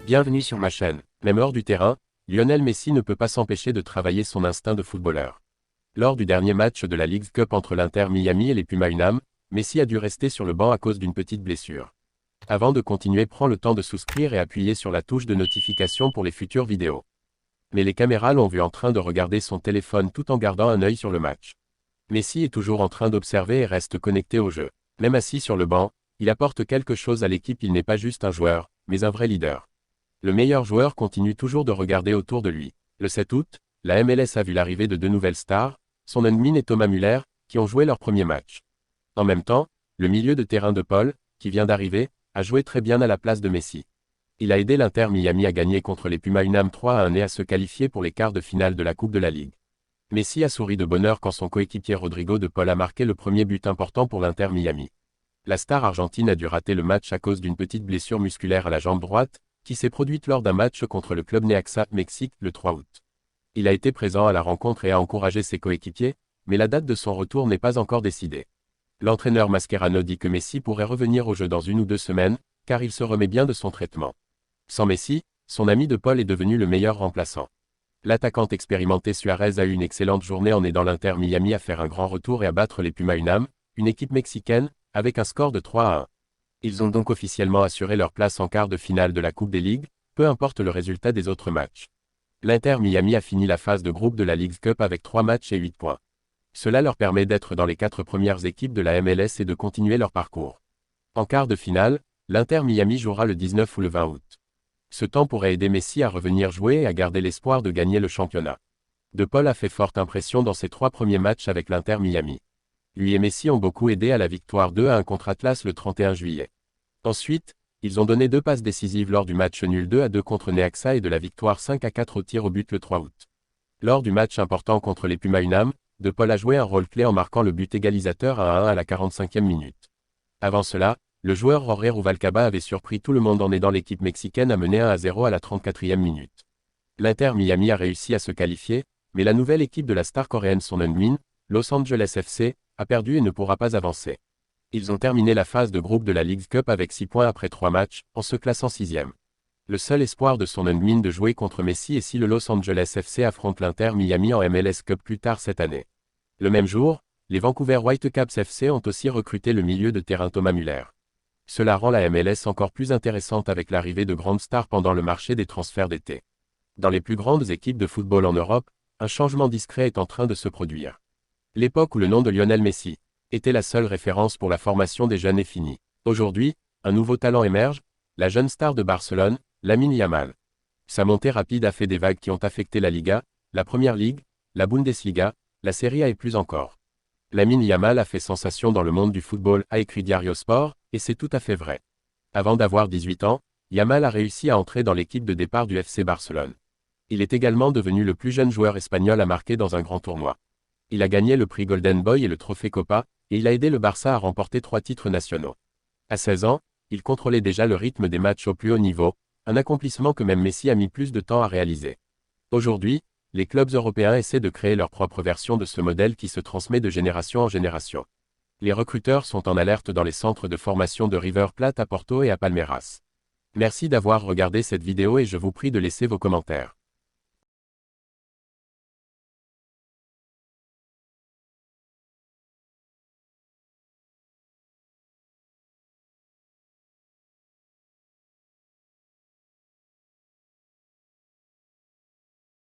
Bienvenue sur ma chaîne. Même hors du terrain, Lionel Messi ne peut pas s'empêcher de travailler son instinct de footballeur. Lors du dernier match de la Leagues Cup entre l'Inter Miami et les Puma Unam, Messi a dû rester sur le banc à cause d'une petite blessure. Avant de continuer, prends le temps de souscrire et appuyer sur la touche de notification pour les futures vidéos. Mais les caméras l'ont vu en train de regarder son téléphone tout en gardant un œil sur le match. Messi est toujours en train d'observer et reste connecté au jeu. Même assis sur le banc, il apporte quelque chose à l'équipe. Il n'est pas juste un joueur, mais un vrai leader. Le meilleur joueur continue toujours de regarder autour de lui. Le 7 août, la MLS a vu l'arrivée de deux nouvelles stars, Son Heung-min et Thomas Müller, qui ont joué leur premier match. En même temps, le milieu de terrain de Paul, qui vient d'arriver, a joué très bien à la place de Messi. Il a aidé l'Inter Miami à gagner contre les Puma Unam 3-1 et à se qualifier pour les quarts de finale de la Coupe de la Ligue. Messi a souri de bonheur quand son coéquipier Rodrigo de Paul a marqué le premier but important pour l'Inter Miami. La star argentine a dû rater le match à cause d'une petite blessure musculaire à la jambe droite, qui s'est produite lors d'un match contre le club Necaxa, Mexique, le 3 août. Il a été présent à la rencontre et a encouragé ses coéquipiers, mais la date de son retour n'est pas encore décidée. L'entraîneur Mascherano dit que Messi pourrait revenir au jeu dans 1 ou 2 semaines, car il se remet bien de son traitement. Sans Messi, son ami de Paul est devenu le meilleur remplaçant. L'attaquante expérimentée Suarez a eu une excellente journée en aidant l'Inter Miami à faire un grand retour et à battre les Puma Unam, une équipe mexicaine, avec un score de 3-1. Ils ont donc officiellement assuré leur place en quart de finale de la Coupe des Ligues, peu importe le résultat des autres matchs. L'Inter Miami a fini la phase de groupe de la Leagues Cup avec 3 matchs et 8 points. Cela leur permet d'être dans les 4 premières équipes de la MLS et de continuer leur parcours. En quart de finale, l'Inter Miami jouera le 19 ou le 20 août. Ce temps pourrait aider Messi à revenir jouer et à garder l'espoir de gagner le championnat. De Paul a fait forte impression dans ses 3 premiers matchs avec l'Inter Miami. Lui et Messi ont beaucoup aidé à la victoire 2-1 contre Atlas le 31 juillet. Ensuite, ils ont donné 2 passes décisives lors du match nul 2-2 contre Necaxa et de la victoire 5-4 au tir au but le 3 août. Lors du match important contre les Puma Unam, De Paul a joué un rôle clé en marquant le but égalisateur à 1 à la 45e minute. Avant cela, le joueur Jorge Rubalcaba avait surpris tout le monde en aidant l'équipe mexicaine à mener 1-0 à la 34e minute. L'Inter Miami a réussi à se qualifier, mais la nouvelle équipe de la star coréenne Son Heung-min, Los Angeles FC, a perdu et ne pourra pas avancer. Ils ont terminé la phase de groupe de la Leagues Cup avec 6 points après 3 matchs, en se classant 6e. Le seul espoir de Son Heung-min de jouer contre Messi est si le Los Angeles FC affronte l'Inter Miami en MLS Cup plus tard cette année. Le même jour, les Vancouver Whitecaps FC ont aussi recruté le milieu de terrain Thomas Müller. Cela rend la MLS encore plus intéressante avec l'arrivée de grandes stars pendant le marché des transferts d'été. Dans les plus grandes équipes de football en Europe, un changement discret est en train de se produire. L'époque où le nom de Lionel Messi était la seule référence pour la formation des jeunes est finie. Aujourd'hui, un nouveau talent émerge, la jeune star de Barcelone, Lamine Yamal. Sa montée rapide a fait des vagues qui ont affecté la Liga, la Première Ligue, la Bundesliga, la Serie A et plus encore. Lamine Yamal a fait sensation dans le monde du football, a écrit Diario Sport, et c'est tout à fait vrai. Avant d'avoir 18 ans, Yamal a réussi à entrer dans l'équipe de départ du FC Barcelone. Il est également devenu le plus jeune joueur espagnol à marquer dans un grand tournoi. Il a gagné le prix Golden Boy et le trophée Copa, et il a aidé le Barça à remporter 3 titres nationaux. À 16 ans, il contrôlait déjà le rythme des matchs au plus haut niveau, un accomplissement que même Messi a mis plus de temps à réaliser. Aujourd'hui, les clubs européens essaient de créer leur propre version de ce modèle qui se transmet de génération en génération. Les recruteurs sont en alerte dans les centres de formation de River Plate à Porto et à Palmeiras. Merci d'avoir regardé cette vidéo et je vous prie de laisser vos commentaires.